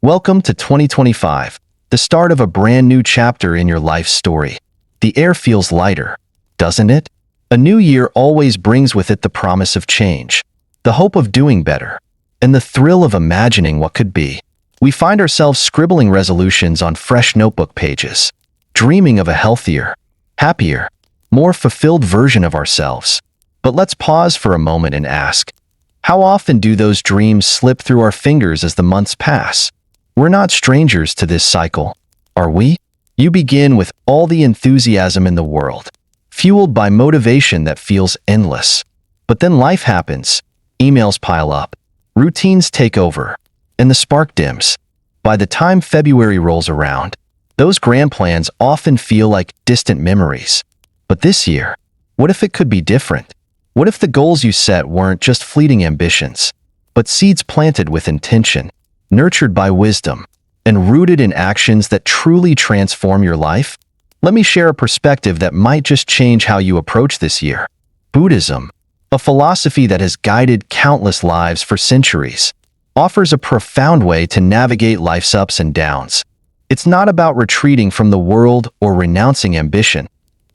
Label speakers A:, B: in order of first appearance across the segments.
A: Welcome to 2025, the start of a brand new chapter in your life story. The air feels lighter, doesn't it? A new year always brings with it the promise of change, the hope of doing better, and the thrill of imagining what could be. We find ourselves scribbling resolutions on fresh notebook pages, dreaming of a healthier, happier, more fulfilled version of ourselves. But let's pause for a moment and ask, how often do those dreams slip through our fingers as the months pass? We're not strangers to this cycle, are we? You begin with all the enthusiasm in the world, fueled by motivation that feels endless. But then life happens, emails pile up, routines take over, and the spark dims. By the time February rolls around, those grand plans often feel like distant memories. But this year, what if it could be different? What if the goals you set weren't just fleeting ambitions, but seeds planted with intention, nurtured by wisdom, and rooted in actions that truly transform your life? Let me share a perspective that might just change how you approach this year. Buddhism, a philosophy that has guided countless lives for centuries, offers a profound way to navigate life's ups and downs. It's not about retreating from the world or renouncing ambition.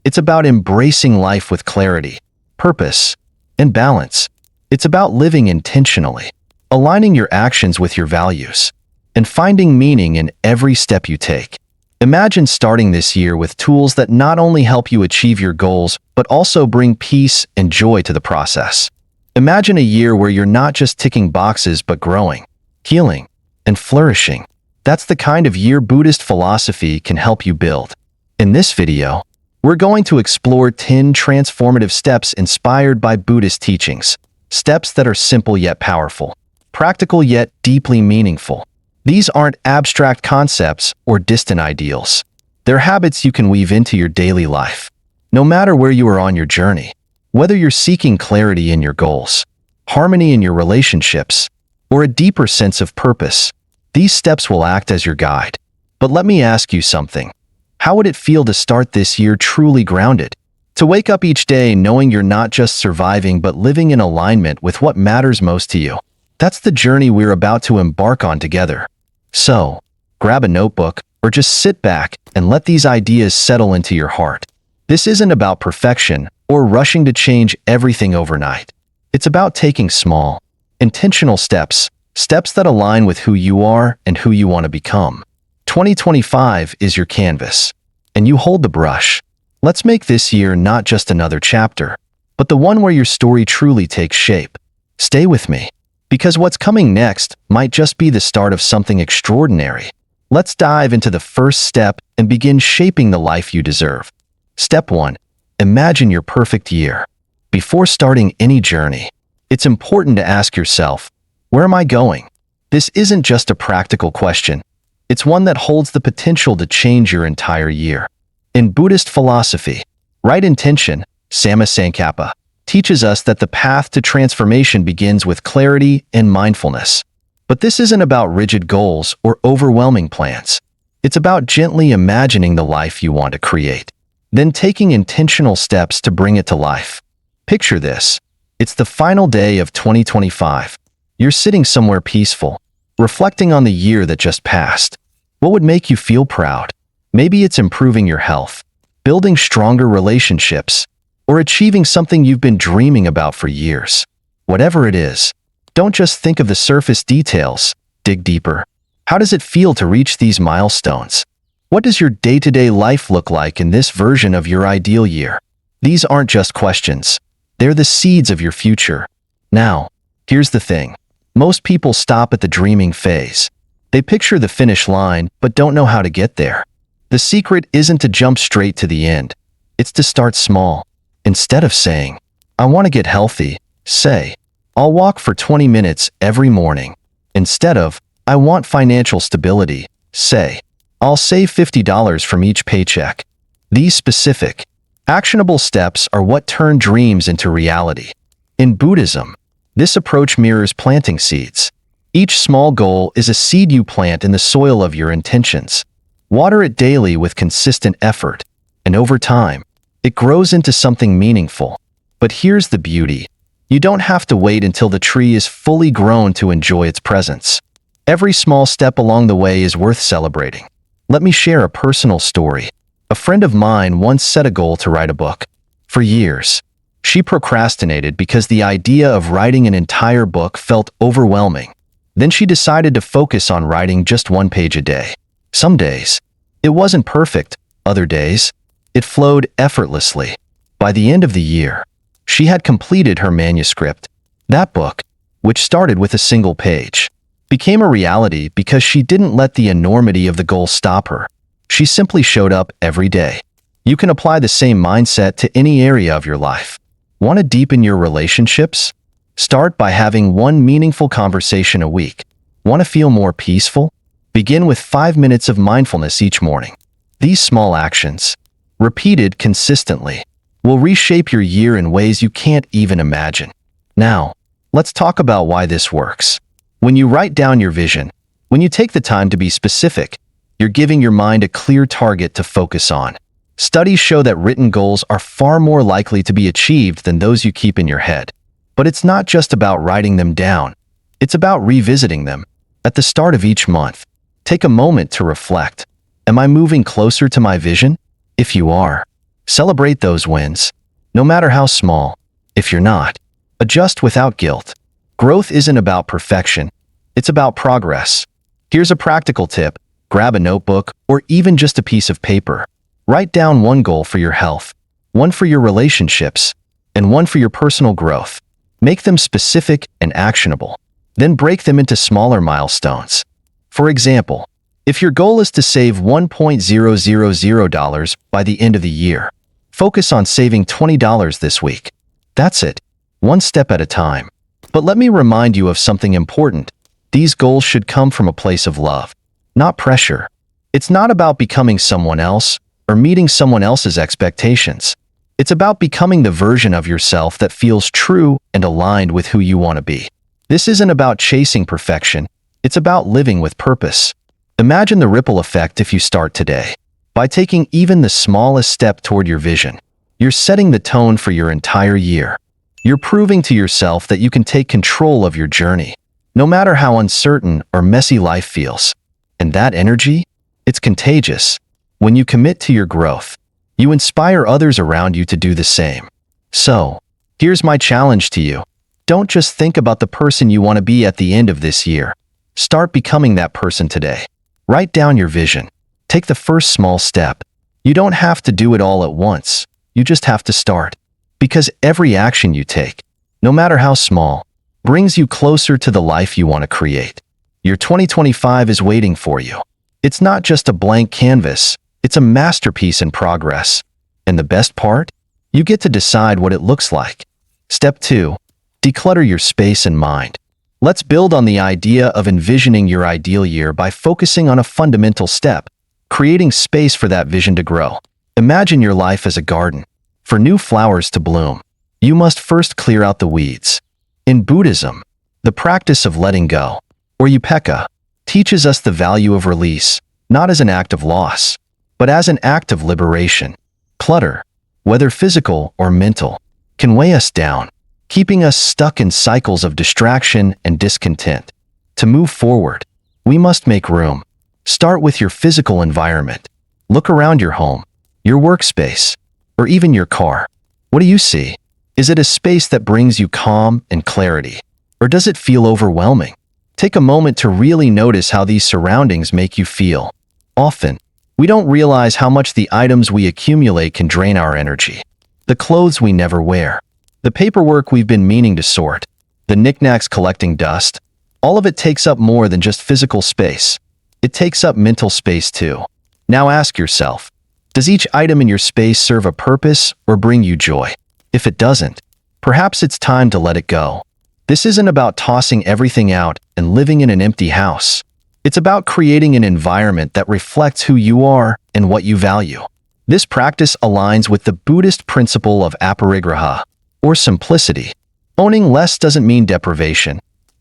A: It's about embracing life with clarity, purpose, and balance. It's about living intentionally, aligning your actions with your values, and finding meaning in every step you take. Imagine starting this year with tools that not only help you achieve your goals, but also bring peace and joy to the process. Imagine a year where you're not just ticking boxes but growing, healing, and flourishing. That's the kind of year Buddhist philosophy can help you build. In this video, we're going to explore 10 transformative steps inspired by Buddhist teachings, steps that are simple yet powerful, practical yet deeply meaningful. These aren't abstract concepts or distant ideals. They're habits you can weave into your daily life. No matter where you are on your journey, whether you're seeking clarity in your goals, harmony in your relationships, or a deeper sense of purpose, these steps will act as your guide. But let me ask you something. How would it feel to start this year truly grounded? To wake up each day knowing you're not just surviving but living in alignment with what matters most to you? That's the journey we're about to embark on together. So, grab a notebook or just sit back and let these ideas settle into your heart. This isn't about perfection or rushing to change everything overnight. It's about taking small, intentional steps that align with who you are and who you want to become. 2025 is your canvas, and you hold the brush. Let's make this year not just another chapter, but the one where your story truly takes shape. Stay with me, because what's coming next might just be the start of something extraordinary. Let's dive into the first step and begin shaping the life you deserve. Step 1. Imagine your perfect year. Before starting any journey, it's important to ask yourself, where am I going? This isn't just a practical question. It's one that holds the potential to change your entire year. In Buddhist philosophy, right intention, Samma Sankappa, teaches us that the path to transformation begins with clarity and mindfulness. But this isn't about rigid goals or overwhelming plans. It's about gently imagining the life you want to create, then taking intentional steps to bring it to life. Picture this. It's the final day of 2025. You're sitting somewhere peaceful, reflecting on the year that just passed. What would make you feel proud? Maybe it's improving your health, building stronger relationships, or achieving something you've been dreaming about for years. Whatever it is, don't just think of the surface details, dig deeper. How does it feel to reach these milestones? What does your day-to-day life look like in this version of your ideal year? These aren't just questions. They're the seeds of your future. Now, here's the thing. Most people stop at the dreaming phase. They picture the finish line, but don't know how to get there. The secret isn't to jump straight to the end. It's to start small. Instead of saying, I want to get healthy, say, I'll walk for 20 minutes every morning. Instead of, I want financial stability, say, I'll save $50 from each paycheck. These specific, actionable steps are what turn dreams into reality. In Buddhism, this approach mirrors planting seeds. Each small goal is a seed you plant in the soil of your intentions. Water it daily with consistent effort, and over time, it grows into something meaningful. But here's the beauty. You don't have to wait until the tree is fully grown to enjoy its presence. Every small step along the way is worth celebrating. Let me share a personal story. A friend of mine once set a goal to write a book. For years, she procrastinated because the idea of writing an entire book felt overwhelming. Then she decided to focus on writing just one page a day. Some days, it wasn't perfect. Other days, it flowed effortlessly. By the end of the year, she had completed her manuscript. That book, which started with a single page, became a reality because she didn't let the enormity of the goal stop her. She simply showed up every day. You can apply the same mindset to any area of your life. Want to deepen your relationships? Start by having one meaningful conversation a week. Want to feel more peaceful? Begin with 5 minutes of mindfulness each morning. These small actions, repeated consistently, will reshape your year in ways you can't even imagine. Now, let's talk about why this works. When you write down your vision, when you take the time to be specific, you're giving your mind a clear target to focus on. Studies show that written goals are far more likely to be achieved than those you keep in your head. But it's not just about writing them down. It's about revisiting them. At the start of each month, take a moment to reflect. Am I moving closer to my vision? If you are, celebrate those wins, no matter how small. If you're not, adjust without guilt. Growth isn't about perfection. It's about progress. Here's a practical tip. Grab a notebook or even just a piece of paper. Write down one goal for your health, one for your relationships, and one for your personal growth. Make them specific and actionable. Then break them into smaller milestones. For example, if your goal is to save $1,000 by the end of the year, focus on saving $20 this week. That's it, one step at a time. But let me remind you of something important. These goals should come from a place of love, not pressure. It's not about becoming someone else or meeting someone else's expectations. It's about becoming the version of yourself that feels true and aligned with who you want to be. This isn't about chasing perfection. It's about living with purpose. Imagine the ripple effect if you start today. By taking even the smallest step toward your vision, you're setting the tone for your entire year. You're proving to yourself that you can take control of your journey, no matter how uncertain or messy life feels. And that energy? It's contagious. When you commit to your growth, you inspire others around you to do the same. So, here's my challenge to you. Don't just think about the person you want to be at the end of this year. Start becoming that person today. Write down your vision. Take the first small step. You don't have to do it all at once. You just have to start. Because every action you take, no matter how small, brings you closer to the life you want to create. Your 2025 is waiting for you. It's not just a blank canvas. It's a masterpiece in progress. And the best part? You get to decide what it looks like. Step 2. Declutter your space and mind. Let's build on the idea of envisioning your ideal year by focusing on a fundamental step, creating space for that vision to grow. Imagine your life as a garden. For new flowers to bloom, you must first clear out the weeds. In Buddhism, the practice of letting go, or upekkha, teaches us the value of release, not as an act of loss, but as an act of liberation. Clutter, whether physical or mental, can weigh us down, keeping us stuck in cycles of distraction and discontent. To move forward, we must make room. Start with your physical environment. Look around your home, your workspace, or even your car. What do you see? Is it a space that brings you calm and clarity? Or does it feel overwhelming? Take a moment to really notice how these surroundings make you feel. Often, we don't realize how much the items we accumulate can drain our energy. The clothes we never wear, the paperwork we've been meaning to sort, the knickknacks collecting dust, all of it takes up more than just physical space. It takes up mental space too. Now ask yourself, does each item in your space serve a purpose or bring you joy? If it doesn't, perhaps it's time to let it go. This isn't about tossing everything out and living in an empty house. It's about creating an environment that reflects who you are and what you value. This practice aligns with the Buddhist principle of aparigraha, or simplicity. Owning less doesn't mean deprivation.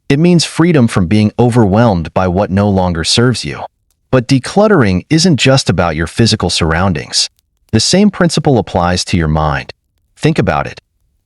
A: It means freedom from being overwhelmed by what no longer serves you. But decluttering isn't just about your physical surroundings. The same principle applies to your mind. Think about it.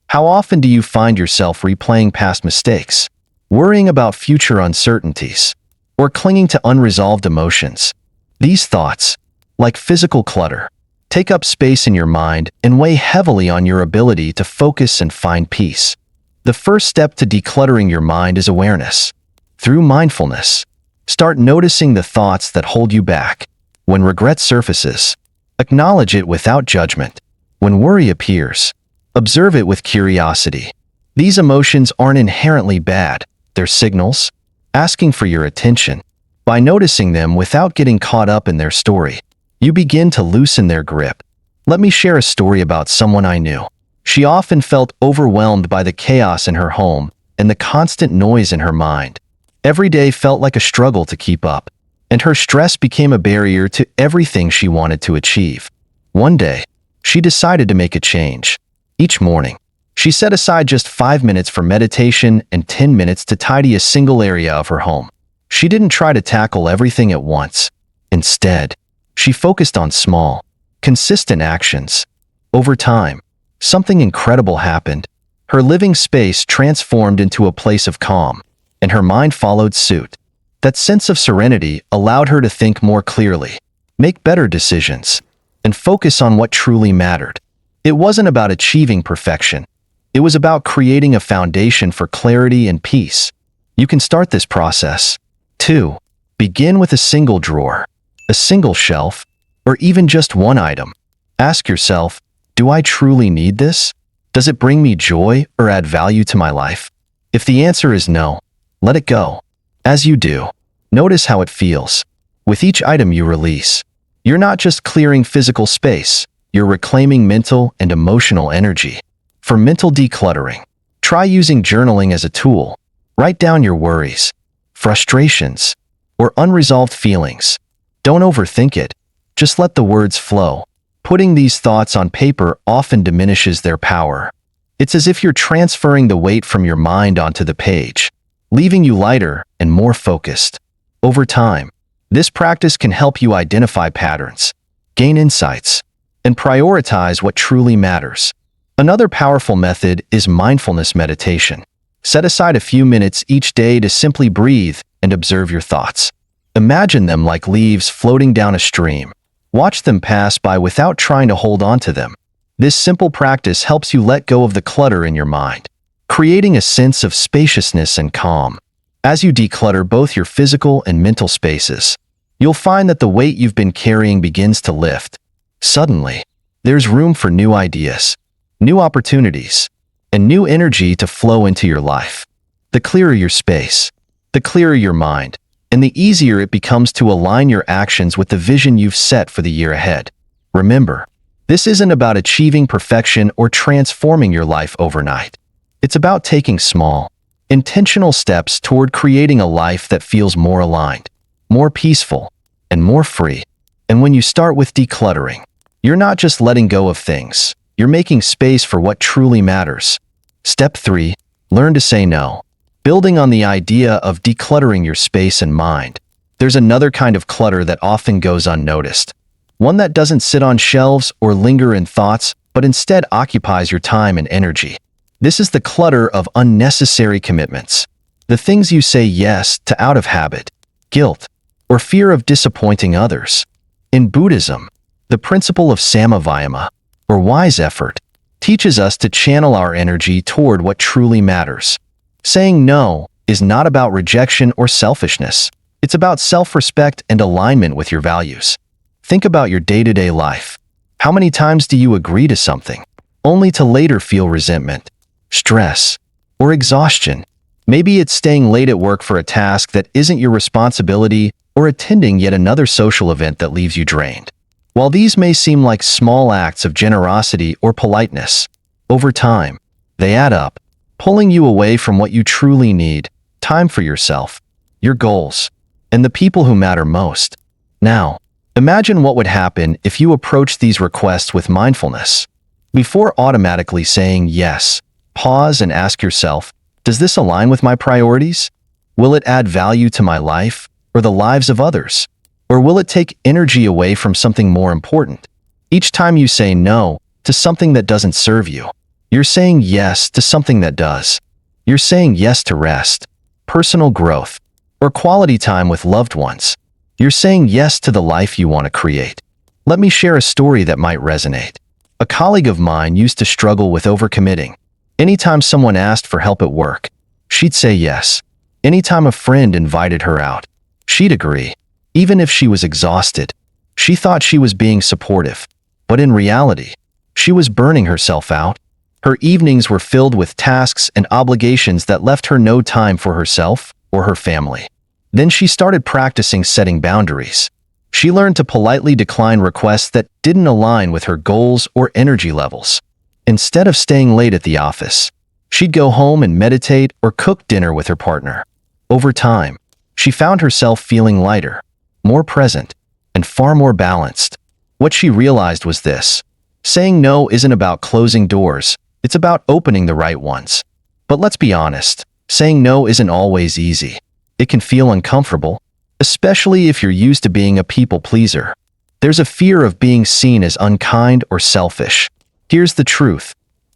A: How often do you find yourself replaying past mistakes, worrying about future uncertainties, or clinging to unresolved emotions. These thoughts, like physical clutter, take up space in your mind and weigh heavily on your ability to focus and find peace. The first step to decluttering your mind is awareness. Through mindfulness, start noticing the thoughts that hold you back. When regret surfaces, acknowledge it without judgment. When worry appears, observe it with curiosity. These emotions aren't inherently bad, they're signals, asking for your attention. By noticing them without getting caught up in their story, you begin to loosen their grip. Let me share a story about someone I knew. She often felt overwhelmed by the chaos in her home and the constant noise in her mind. Every day felt like a struggle to keep up, and her stress became a barrier to everything she wanted to achieve. One day, she decided to make a change. Each morning, she set aside just 5 minutes for meditation and 10 minutes to tidy a single area of her home. She didn't try to tackle everything at once. Instead, she focused on small, consistent actions. Over time, something incredible happened. Her living space transformed into a place of calm, and her mind followed suit. That sense of serenity allowed her to think more clearly, make better decisions, and focus on what truly mattered. It wasn't about achieving perfection. It was about creating a foundation for clarity and peace. You can start this process. 2. Begin with a single drawer, a single shelf, or even just one item. Ask yourself, do I truly need this? Does it bring me joy or add value to my life? If the answer is no, let it go. As you do, notice how it feels. With each item you release, you're not just clearing physical space, you're reclaiming mental and emotional energy. For mental decluttering, try using journaling as a tool. Write down your worries, frustrations, or unresolved feelings. Don't overthink it. Just let the words flow. Putting these thoughts on paper often diminishes their power. It's as if you're transferring the weight from your mind onto the page, leaving you lighter and more focused. Over time, this practice can help you identify patterns, gain insights, and prioritize what truly matters. Another powerful method is mindfulness meditation. Set aside a few minutes each day to simply breathe and observe your thoughts. Imagine them like leaves floating down a stream. Watch them pass by without trying to hold on to them. This simple practice helps you let go of the clutter in your mind, creating a sense of spaciousness and calm. As you declutter both your physical and mental spaces, you'll find that the weight you've been carrying begins to lift. Suddenly, there's room for new ideas, new opportunities, and new energy to flow into your life. The clearer your space, the clearer your mind, and the easier it becomes to align your actions with the vision you've set for the year ahead. Remember, this isn't about achieving perfection or transforming your life overnight. It's about taking small, intentional steps toward creating a life that feels more aligned, more peaceful, and more free. And when you start with decluttering, you're not just letting go of things, you're making space for what truly matters. Step 3. Learn to say no. Building on the idea of decluttering your space and mind, there's another kind of clutter that often goes unnoticed. One that doesn't sit on shelves or linger in thoughts, but instead occupies your time and energy. This is the clutter of unnecessary commitments. The things you say yes to out of habit, guilt, or fear of disappointing others. In Buddhism, the principle of samavayama, or wise effort, teaches us to channel our energy toward what truly matters. Saying no is not about rejection or selfishness. It's about self-respect and alignment with your values. Think about your day-to-day life. How many times do you agree to something, only to later feel resentment, stress, or exhaustion? Maybe it's staying late at work for a task that isn't your responsibility or attending yet another social event that leaves you drained. While these may seem like small acts of generosity or politeness, over time, they add up, pulling you away from what you truly need, time for yourself, your goals, and the people who matter most. Now, imagine what would happen if you approach these requests with mindfulness. Before automatically saying yes, pause and ask yourself, does this align with my priorities? Will it add value to my life or the lives of others? Or will it take energy away from something more important? Each time you say no to something that doesn't serve you, you're saying yes to something that does. You're saying yes to rest, personal growth, or quality time with loved ones. You're saying yes to the life you want to create. Let me share a story that might resonate. A colleague of mine used to struggle with overcommitting. Anytime someone asked for help at work, she'd say yes. Anytime a friend invited her out, she'd agree. Even if she was exhausted, she thought she was being supportive. But in reality, she was burning herself out. Her evenings were filled with tasks and obligations that left her no time for herself or her family. Then she started practicing setting boundaries. She learned to politely decline requests that didn't align with her goals or energy levels. Instead of staying late at the office, she'd go home and meditate or cook dinner with her partner. Over time, she found herself feeling lighter, more present, and far more balanced. What she realized was this: saying no isn't about closing doors, it's about opening the right ones. But let's be honest, saying no isn't always easy. It can feel uncomfortable, especially if you're used to being a people pleaser. There's a fear of being seen as unkind or selfish. Here's the truth: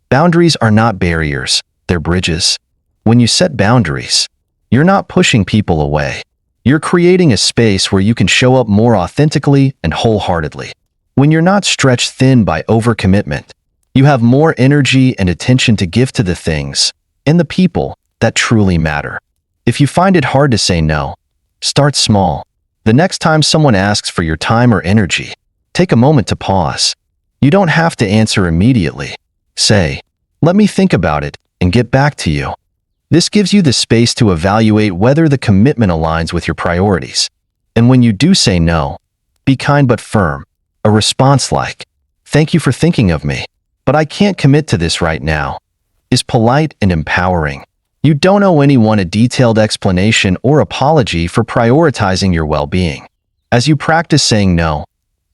A: boundaries are not barriers, they're bridges. When you set boundaries, you're not pushing people away. You're creating a space where you can show up more authentically and wholeheartedly. When you're not stretched thin by overcommitment, you have more energy and attention to give to the things and the people that truly matter. If you find it hard to say no, start small. The next time someone asks for your time or energy, take a moment to pause. You don't have to answer immediately. Say, "Let me think about it and get back to you." This gives you the space to evaluate whether the commitment aligns with your priorities. And when you do say no, be kind but firm. A response like, "Thank you for thinking of me, but I can't commit to this right now," is polite and empowering. You don't owe anyone a detailed explanation or apology for prioritizing your well-being. As you practice saying no,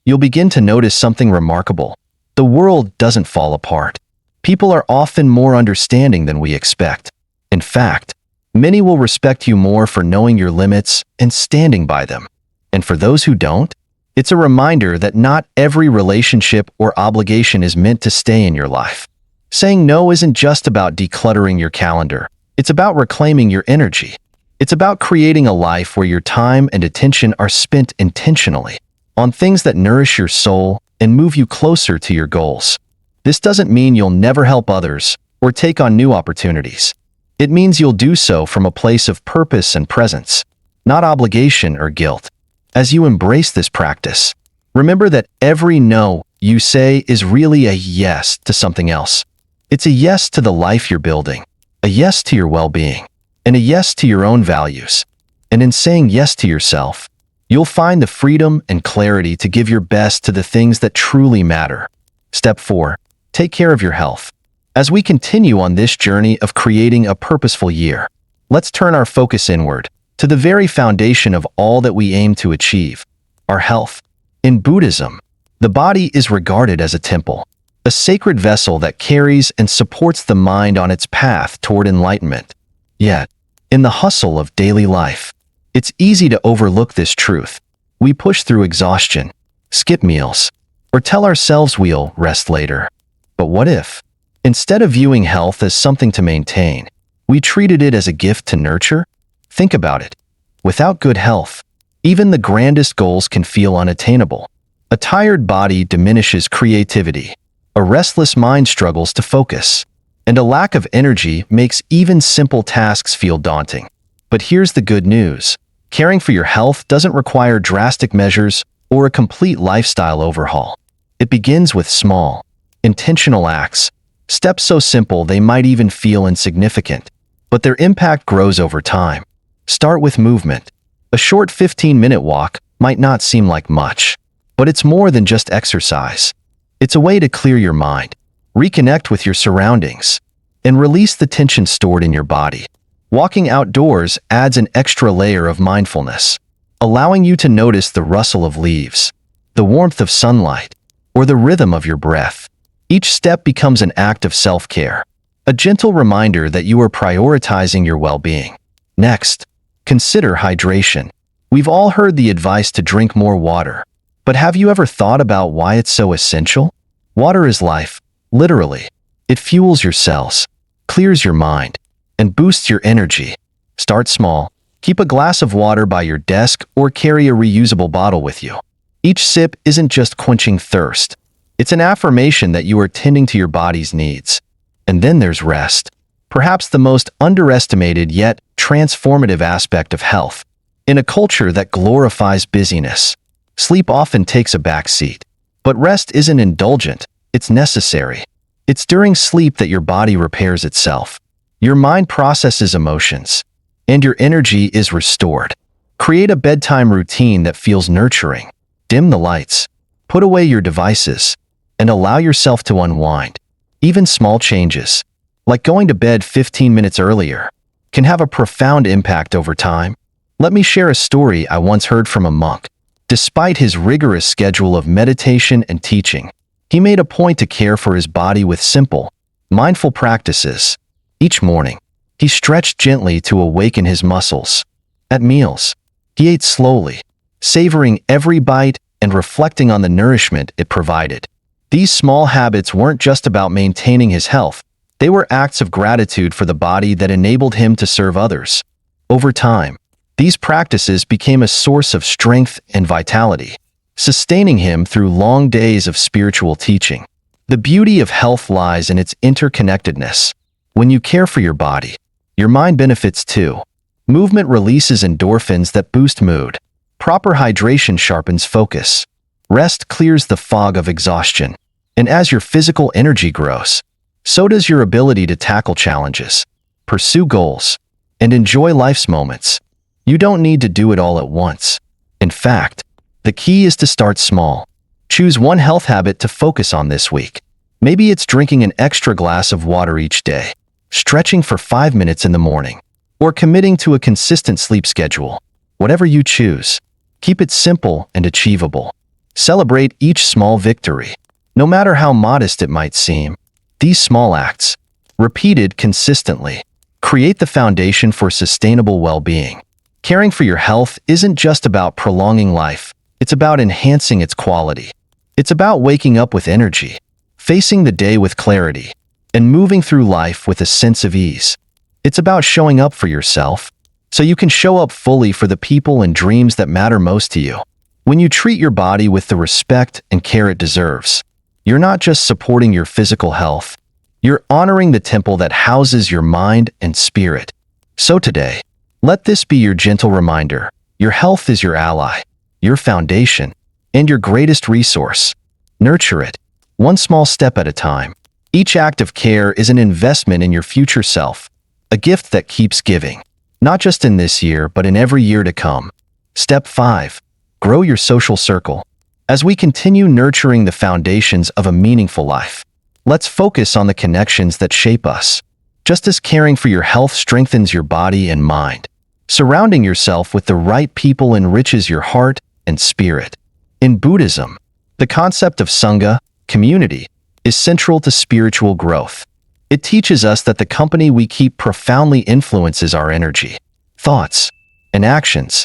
A: you'll begin to notice something remarkable. The world doesn't fall apart. People are often more understanding than we expect. In fact, many will respect you more for knowing your limits and standing by them. And for those who don't, it's a reminder that not every relationship or obligation is meant to stay in your life. Saying no isn't just about decluttering your calendar. It's about reclaiming your energy. It's about creating a life where your time and attention are spent intentionally on things that nourish your soul and move you closer to your goals. This doesn't mean you'll never help others or take on new opportunities. It means you'll do so from a place of purpose and presence, not obligation or guilt. As you embrace this practice, remember that every no you say is really a yes to something else. It's a yes to the life you're building, a yes to your well-being, and a yes to your own values. And in saying yes to yourself, you'll find the freedom and clarity to give your best to the things that truly matter. Step 4. Take care of your health. As we continue on this journey of creating a purposeful year, let's turn our focus inward, to the very foundation of all that we aim to achieve, our health. In Buddhism, the body is regarded as a temple, a sacred vessel that carries and supports the mind on its path toward enlightenment. Yet, in the hustle of daily life, it's easy to overlook this truth. We push through exhaustion, skip meals, or tell ourselves we'll rest later. But what if, instead of viewing health as something to maintain, we treated it as a gift to nurture? Think about it. Without good health, even the grandest goals can feel unattainable. A tired body diminishes creativity, a restless mind struggles to focus, and a lack of energy makes even simple tasks feel daunting. But here's the good news. Caring for your health doesn't require drastic measures or a complete lifestyle overhaul. It begins with small, intentional acts, steps so simple they might even feel insignificant, but their impact grows over time. Start with movement. A short 15-minute walk might not seem like much, but it's more than just exercise. It's a way to clear your mind, reconnect with your surroundings, and release the tension stored in your body. Walking outdoors adds an extra layer of mindfulness, allowing you to notice the rustle of leaves, the warmth of sunlight, or the rhythm of your breath. Each step becomes an act of self-care, a gentle reminder that you are prioritizing your well-being. Next, consider hydration. We've all heard the advice to drink more water, but have you ever thought about why it's so essential? Water is life, literally. It fuels your cells, clears your mind, and boosts your energy. Start small. Keep a glass of water by your desk or carry a reusable bottle with you. Each sip isn't just quenching thirst. It's an affirmation that you are tending to your body's needs. And then there's rest. Perhaps the most underestimated yet transformative aspect of health. In a culture that glorifies busyness, sleep often takes a back seat. But rest isn't indulgent, it's necessary. It's during sleep that your body repairs itself. Your mind processes emotions, and your energy is restored. Create a bedtime routine that feels nurturing. Dim the lights, put away your devices, and allow yourself to unwind. Even small changes, like going to bed 15 minutes earlier, can have a profound impact over time. Let me share a story I once heard from a monk. Despite his rigorous schedule of meditation and teaching, he made a point to care for his body with simple, mindful practices. Each morning, he stretched gently to awaken his muscles. At meals, he ate slowly, savoring every bite and reflecting on the nourishment it provided. These small habits weren't just about maintaining his health, they were acts of gratitude for the body that enabled him to serve others. Over time, these practices became a source of strength and vitality, sustaining him through long days of spiritual teaching. The beauty of health lies in its interconnectedness. When you care for your body, your mind benefits too. Movement releases endorphins that boost mood. Proper hydration sharpens focus. Rest clears the fog of exhaustion. And as your physical energy grows, so does your ability to tackle challenges, pursue goals, and enjoy life's moments. You don't need to do it all at once. In fact, the key is to start small. Choose one health habit to focus on this week. Maybe it's drinking an extra glass of water each day, stretching for 5 minutes in the morning, or committing to a consistent sleep schedule. Whatever you choose, keep it simple and achievable. Celebrate each small victory, no matter how modest it might seem. These small acts, repeated consistently, create the foundation for sustainable well-being. Caring for your health isn't just about prolonging life, it's about enhancing its quality. It's about waking up with energy, facing the day with clarity, and moving through life with a sense of ease. It's about showing up for yourself, so you can show up fully for the people and dreams that matter most to you. When you treat your body with the respect and care it deserves, you're not just supporting your physical health, you're honoring the temple that houses your mind and spirit. So today, let this be your gentle reminder. Your health is your ally, your foundation, and your greatest resource. Nurture it, one small step at a time. Each act of care is an investment in your future self, a gift that keeps giving, not just in this year, but in every year to come. Step 5. Grow your social circle. As we continue nurturing the foundations of a meaningful life, let's focus on the connections that shape us. Just as caring for your health strengthens your body and mind, surrounding yourself with the right people enriches your heart and spirit. In Buddhism, the concept of Sangha, community, is central to spiritual growth. It teaches us that the company we keep profoundly influences our energy, thoughts, and actions.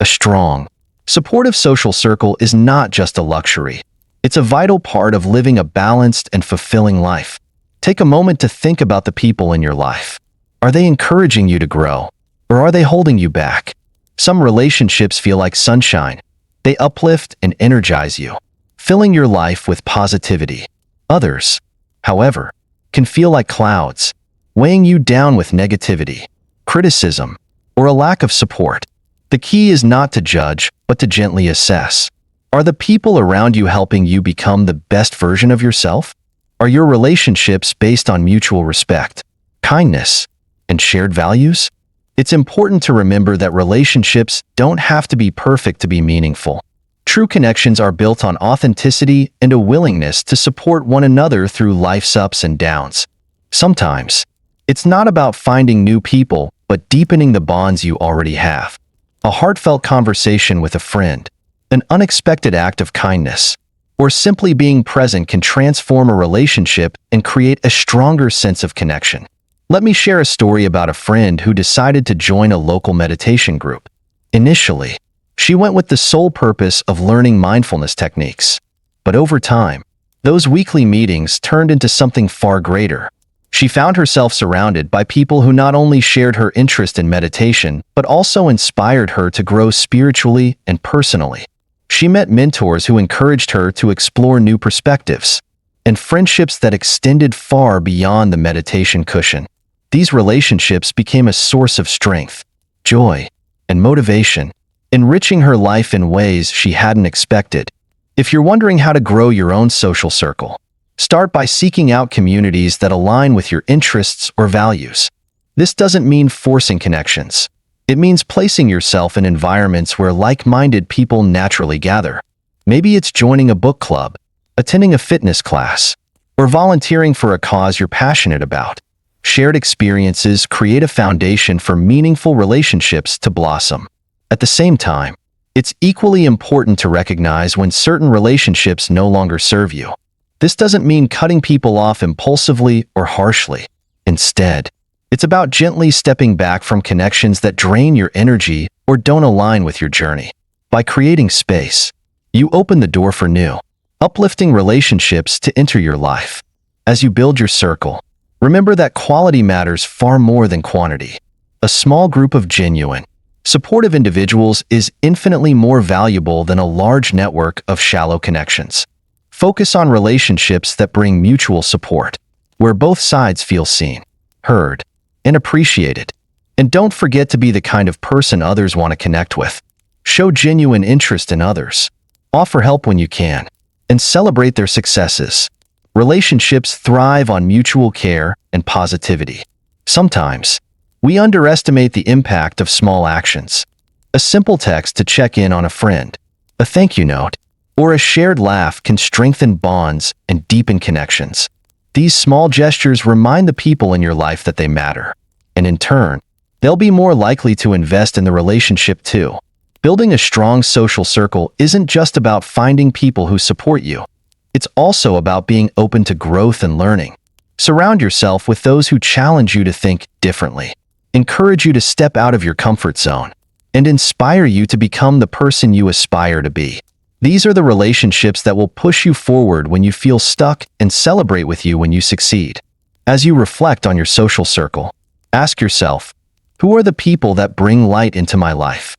A: A strong, supportive social circle is not just a luxury. It's a vital part of living a balanced and fulfilling life. Take a moment to think about the people in your life. Are they encouraging you to grow, or are they holding you back? Some relationships feel like sunshine. They uplift and energize you, filling your life with positivity. Others, however, can feel like clouds, weighing you down with negativity, criticism, or a lack of support. The key is not to judge, but to gently assess. Are the people around you helping you become the best version of yourself? Are your relationships based on mutual respect, kindness, and shared values? It's important to remember that relationships don't have to be perfect to be meaningful. True connections are built on authenticity and a willingness to support one another through life's ups and downs. Sometimes, it's not about finding new people, but deepening the bonds you already have. A heartfelt conversation with a friend, an unexpected act of kindness, or simply being present can transform a relationship and create a stronger sense of connection. Let me share a story about a friend who decided to join a local meditation group. Initially, she went with the sole purpose of learning mindfulness techniques. But over time, those weekly meetings turned into something far greater. She found herself surrounded by people who not only shared her interest in meditation, but also inspired her to grow spiritually and personally. She met mentors who encouraged her to explore new perspectives, and friendships that extended far beyond the meditation cushion. These relationships became a source of strength, joy, and motivation, enriching her life in ways she hadn't expected. If you're wondering how to grow your own social circle, start by seeking out communities that align with your interests or values. This doesn't mean forcing connections. It means placing yourself in environments where like-minded people naturally gather. Maybe it's joining a book club, attending a fitness class, or volunteering for a cause you're passionate about. Shared experiences create a foundation for meaningful relationships to blossom. At the same time, it's equally important to recognize when certain relationships no longer serve you. This doesn't mean cutting people off impulsively or harshly. Instead, it's about gently stepping back from connections that drain your energy or don't align with your journey. By creating space, you open the door for new, uplifting relationships to enter your life. As you build your circle, remember that quality matters far more than quantity. A small group of genuine, supportive individuals is infinitely more valuable than a large network of shallow connections. Focus on relationships that bring mutual support, where both sides feel seen, heard, and appreciated. And don't forget to be the kind of person others want to connect with. Show genuine interest in others. Offer help when you can, and celebrate their successes. Relationships thrive on mutual care and positivity. Sometimes, we underestimate the impact of small actions. A simple text to check in on a friend, a thank you note, or a shared laugh can strengthen bonds and deepen connections. These small gestures remind the people in your life that they matter, and in turn, they'll be more likely to invest in the relationship too. Building a strong social circle isn't just about finding people who support you. It's also about being open to growth and learning. Surround yourself with those who challenge you to think differently, encourage you to step out of your comfort zone, and inspire you to become the person you aspire to be. These are the relationships that will push you forward when you feel stuck and celebrate with you when you succeed. As you reflect on your social circle, ask yourself, who are the people that bring light into my life?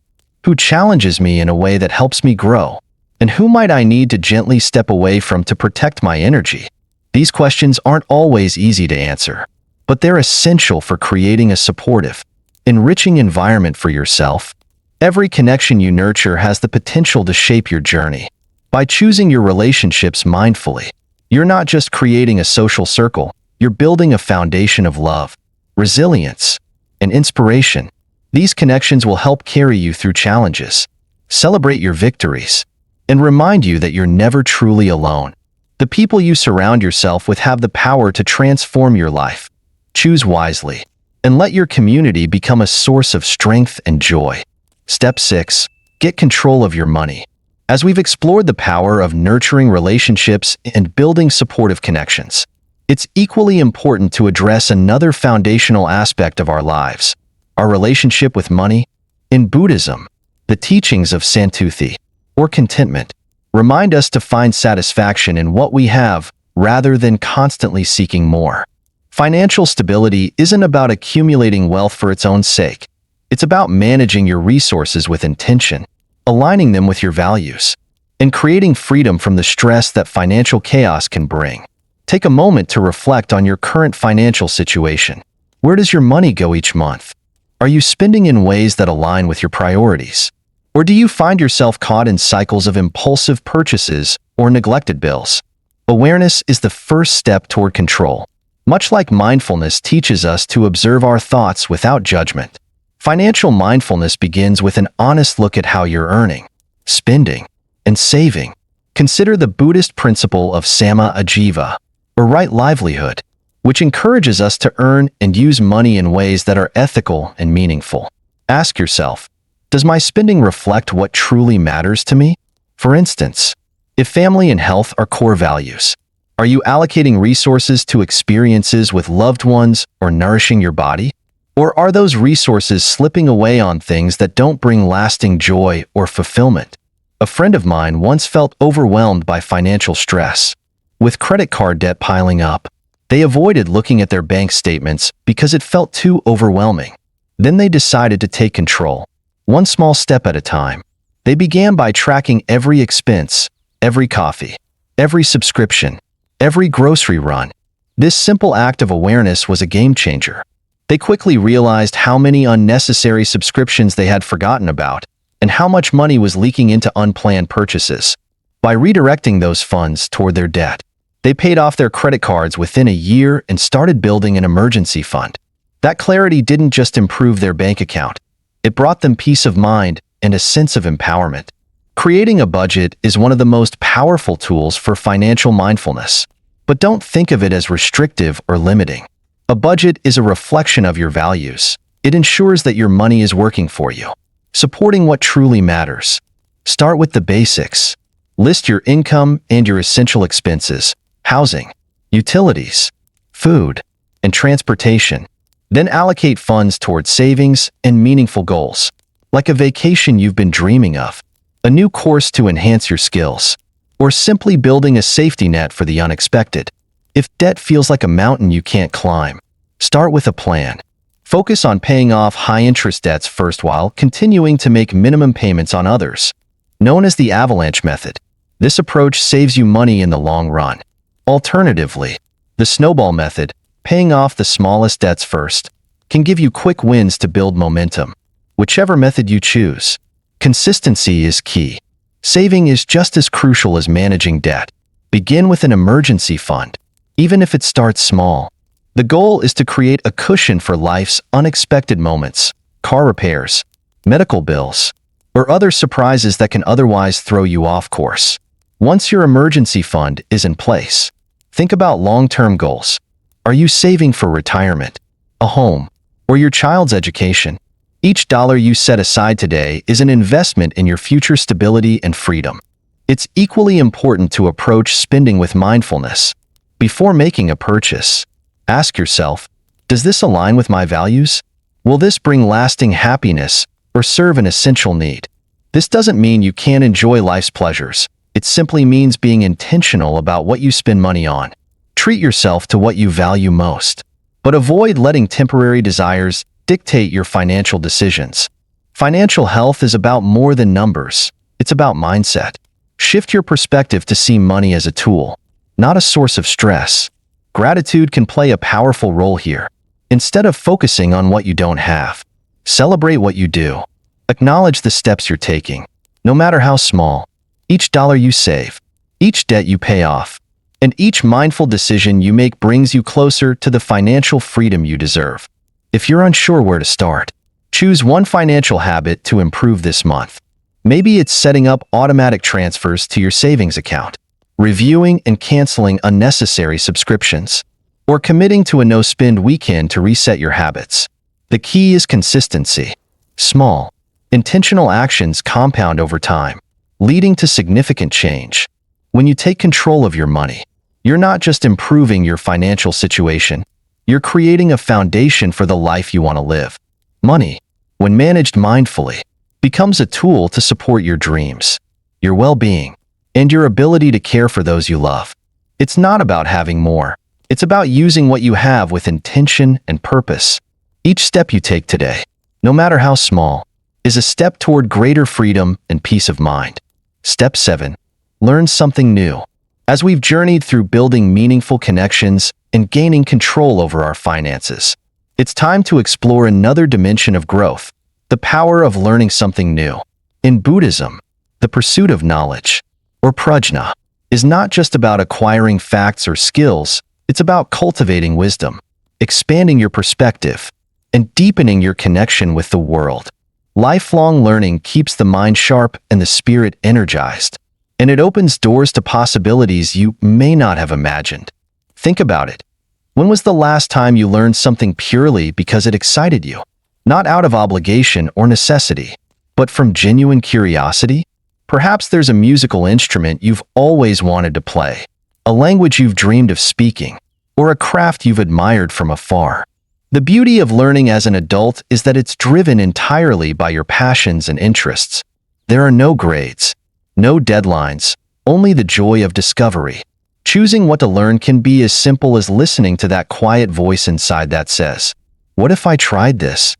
A: Who challenges me in a way that helps me grow? And who might I need to gently step away from to protect my energy? These questions aren't always easy to answer, but they're essential for creating a supportive, enriching environment for yourself. Every connection you nurture has the potential to shape your journey. By choosing your relationships mindfully, you're not just creating a social circle, you're building a foundation of love, resilience, and inspiration. These connections will help carry you through challenges, celebrate your victories, and remind you that you're never truly alone. The people you surround yourself with have the power to transform your life. Choose wisely, and let your community become a source of strength and joy. Step 6. Get control of your money. As we've explored the power of nurturing relationships and building supportive connections, it's equally important to address another foundational aspect of our lives, our relationship with money. In Buddhism, the teachings of Santuthi, or contentment, remind us to find satisfaction in what we have rather than constantly seeking more. Financial stability isn't about accumulating wealth for its own sake. It's about managing your resources with intention, aligning them with your values, and creating freedom from the stress that financial chaos can bring. Take a moment to reflect on your current financial situation. Where does your money go each month? Are you spending in ways that align with your priorities? Or do you find yourself caught in cycles of impulsive purchases or neglected bills? Awareness is the first step toward control. Much like mindfulness teaches us to observe our thoughts without judgment, financial mindfulness begins with an honest look at how you're earning, spending, and saving. Consider the Buddhist principle of samma ajiva, or right livelihood, which encourages us to earn and use money in ways that are ethical and meaningful. Ask yourself, does my spending reflect what truly matters to me? For instance, if family and health are core values, are you allocating resources to experiences with loved ones or nourishing your body? Or are those resources slipping away on things that don't bring lasting joy or fulfillment? A friend of mine once felt overwhelmed by financial stress. With credit card debt piling up, They avoided looking at their bank statements because it felt too overwhelming. Then they decided to take control, one small step at a time. They began by tracking every expense, every coffee, every subscription, every grocery run. This simple act of awareness was a game changer. They quickly realized how many unnecessary subscriptions they had forgotten about and how much money was leaking into unplanned purchases. By redirecting those funds toward their debt, they paid off their credit cards within a year and started building an emergency fund. That clarity didn't just improve their bank account. It brought them peace of mind and a sense of empowerment. Creating a budget is one of the most powerful tools for financial mindfulness. But don't think of it as restrictive or limiting. A budget is a reflection of your values. It ensures that your money is working for you, supporting what truly matters. Start with the basics. List your income and your essential expenses, housing, utilities, food, and transportation. Then allocate funds towards savings and meaningful goals, like a vacation you've been dreaming of, a new course to enhance your skills, or simply building a safety net for the unexpected. If debt feels like a mountain you can't climb, start with a plan. Focus on paying off high-interest debts first while continuing to make minimum payments on others. Known as the avalanche method, this approach saves you money in the long run. Alternatively, the snowball method, paying off the smallest debts first, can give you quick wins to build momentum. Whichever method you choose, consistency is key. Saving is just as crucial as managing debt. Begin with an emergency fund, even if it starts small. The goal is to create a cushion for life's unexpected moments, car repairs, medical bills, or other surprises that can otherwise throw you off course. Once your emergency fund is in place, think about long-term goals. Are you saving for retirement, a home, or your child's education? Each dollar you set aside today is an investment in your future stability and freedom. It's equally important to approach spending with mindfulness. Before making a purchase, ask yourself, does this align with my values? Will this bring lasting happiness or serve an essential need? This doesn't mean you can't enjoy life's pleasures. It simply means being intentional about what you spend money on. Treat yourself to what you value most, but avoid letting temporary desires dictate your financial decisions. Financial health is about more than numbers. It's about mindset. Shift your perspective to see money as a tool, not a source of stress. Gratitude can play a powerful role here. Instead of focusing on what you don't have, celebrate what you do. Acknowledge the steps you're taking, no matter how small. Each dollar you save, each debt you pay off, and each mindful decision you make brings you closer to the financial freedom you deserve. If you're unsure where to start, choose one financial habit to improve this month. Maybe it's setting up automatic transfers to your savings account, reviewing and canceling unnecessary subscriptions, or committing to a no-spend weekend to reset your habits. The key is consistency. Small, intentional actions compound over time, leading to significant change. When you take control of your money, you're not just improving your financial situation, you're creating a foundation for the life you want to live. Money, when managed mindfully, becomes a tool to support your dreams, your well-being, and your ability to care for those you love. It's not about having more. It's about using what you have with intention and purpose. Each step you take today, no matter how small, is a step toward greater freedom and peace of mind. Step 7. Learn something new. As we've journeyed through building meaningful connections and gaining control over our finances, it's time to explore another dimension of growth, the power of learning something new. In Buddhism, the pursuit of knowledge, or prajna, is not just about acquiring facts or skills, it's about cultivating wisdom, expanding your perspective, and deepening your connection with the world. Lifelong learning keeps the mind sharp and the spirit energized, and it opens doors to possibilities you may not have imagined. Think about it. When was the last time you learned something purely because it excited you? Not out of obligation or necessity, but from genuine curiosity? Perhaps there's a musical instrument you've always wanted to play, a language you've dreamed of speaking, or a craft you've admired from afar. The beauty of learning as an adult is that it's driven entirely by your passions and interests. There are no grades, no deadlines, only the joy of discovery. Choosing what to learn can be as simple as listening to that quiet voice inside that says, "What if I tried this?"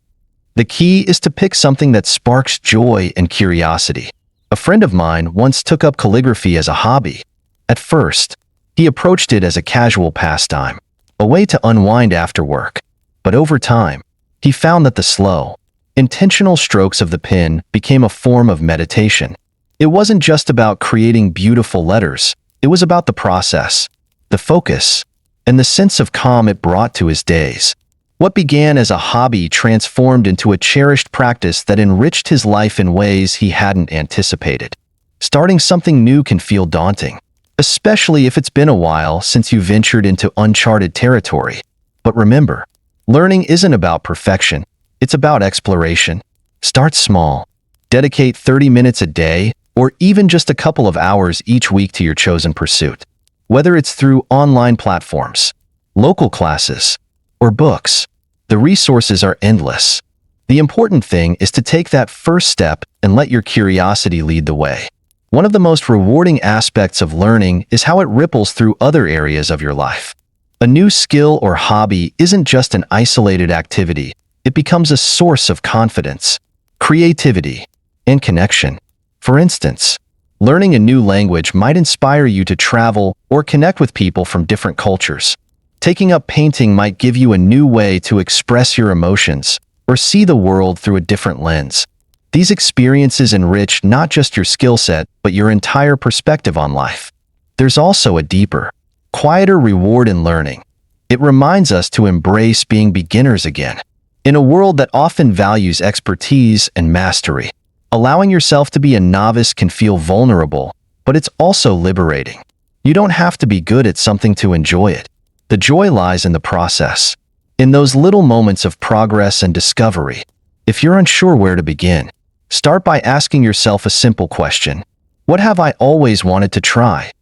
A: The key is to pick something that sparks joy and curiosity. A friend of mine once took up calligraphy as a hobby. At first, he approached it as a casual pastime, a way to unwind after work. But over time, he found that the slow, intentional strokes of the pen became a form of meditation. It wasn't just about creating beautiful letters, it was about the process, the focus, and the sense of calm it brought to his days. What began as a hobby transformed into a cherished practice that enriched his life in ways he hadn't anticipated. Starting something new can feel daunting, especially if it's been a while since you ventured into uncharted territory. But remember, learning isn't about perfection, it's about exploration. Start small. Dedicate 30 minutes a day, or even just a couple of hours each week to your chosen pursuit. Whether it's through online platforms, local classes, or books, the resources are endless. The important thing is to take that first step and let your curiosity lead the way. One of the most rewarding aspects of learning is how it ripples through other areas of your life. A new skill or hobby isn't just an isolated activity, it becomes a source of confidence, creativity, and connection. For instance, learning a new language might inspire you to travel or connect with people from different cultures. Taking up painting might give you a new way to express your emotions or see the world through a different lens. These experiences enrich not just your skill set, but your entire perspective on life. There's also a deeper, quieter reward in learning. It reminds us to embrace being beginners again. In a world that often values expertise and mastery, allowing yourself to be a novice can feel vulnerable, but it's also liberating. You don't have to be good at something to enjoy it. The joy lies in the process, in those little moments of progress and discovery. If you're unsure where to begin, start by asking yourself a simple question. What have I always wanted to try?